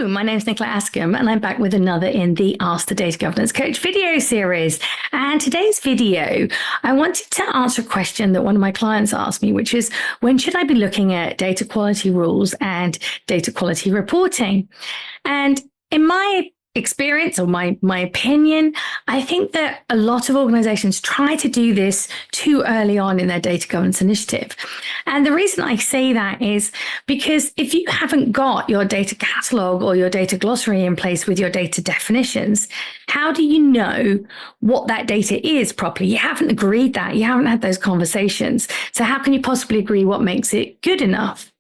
Hello, my name is Nicola Askham, and I'm back with another in the Ask the Data Governance Coach video series. And today's video, I wanted to answer a question that one of my clients asked me, which is, when should I be looking at data quality rules and data quality reporting? And in my experience or my opinion, I think that a lot of organizations try to do this too early on in their data governance initiative. And the reason I say that is because if you haven't got your data catalog or your data glossary in place with your data definitions, how do you know what that data is properly? You haven't agreed that. You haven't had those conversations. So how can you possibly agree what makes it good enough?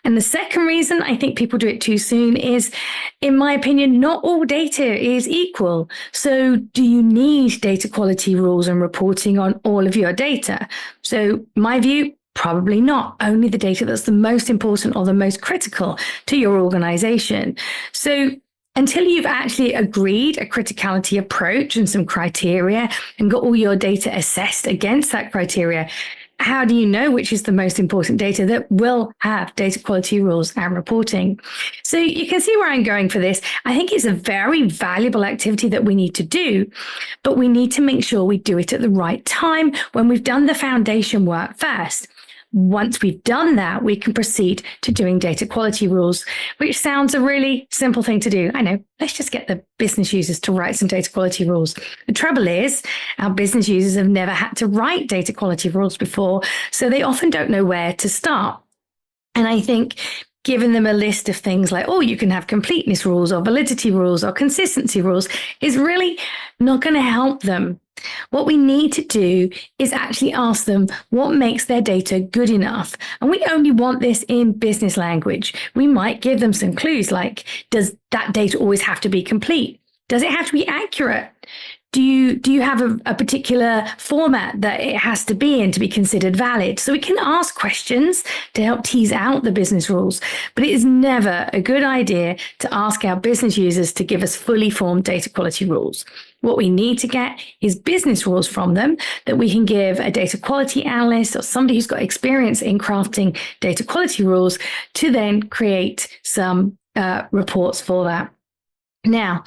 And the second reason I think people do it too soon is, in my opinion, not all data is equal. So do you need data quality rules and reporting on all of your data? So my view, probably not. Only the data that's the most important or the most critical to your organization. So until you've actually agreed a criticality approach and some criteria and got all your data assessed against that criteria, how do you know which is the most important data that will have data quality rules and reporting? So you can see where I'm going for this. I think it's a very valuable activity that we need to do, but we need to make sure we do it at the right time when we've done the foundation work first. Once we've done that, we can proceed to doing data quality rules, which sounds a really simple thing to do. I know, let's just get the business users to write some data quality rules. The trouble is, our business users have never had to write data quality rules before, so they often don't know where to start. And I think giving them a list of things like, oh, you can have completeness rules or validity rules or consistency rules is really not going to help them. What we need to do is actually ask them what makes their data good enough. And we only want this in business language. We might give them some clues like, does that data always have to be complete? Does it have to be accurate? Do you have a particular format that it has to be in to be considered valid? So we can ask questions to help tease out the business rules, but it is never a good idea to ask our business users to give us fully formed data quality rules. What we need to get is business rules from them that we can give a data quality analyst or somebody who's got experience in crafting data quality rules to then create some reports for that. Now,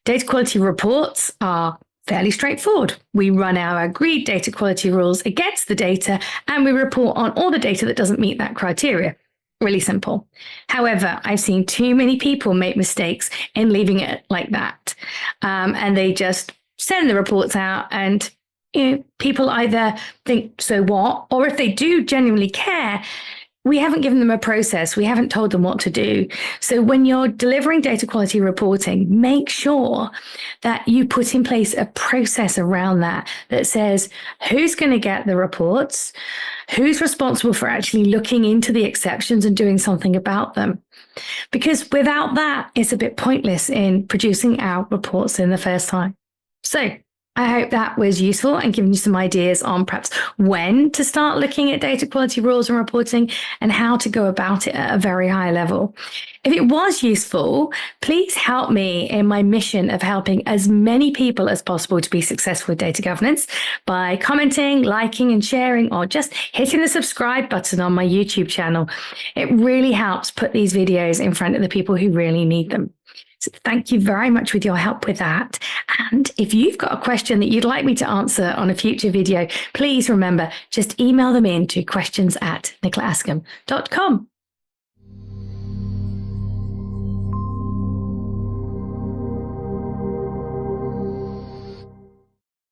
data quality reports are fairly straightforward. We run our agreed data quality rules against the data and we report on all the data that doesn't meet that criteria. Really simple. However, I've seen too many people make mistakes in leaving it like that. And they just send the reports out and people either think, so what? Or if they do genuinely care, we haven't given them a process. We haven't told them what to do. So when you're delivering data quality reporting, make sure that you put in place a process around that says who's going to get the reports, who's responsible for actually looking into the exceptions and doing something about them. Because without that, it's a bit pointless in producing our reports in the first time. So I hope that was useful and giving you some ideas on perhaps when to start looking at data quality rules and reporting and how to go about it at a very high level. If it was useful, please help me in my mission of helping as many people as possible to be successful with data governance by commenting, liking and sharing, or just hitting the subscribe button on my YouTube channel. It really helps put these videos in front of the people who really need them. So thank you very much with your help with that. And if you've got a question that you'd like me to answer on a future video, please remember, just email them in to questions@nicolaaskham.com.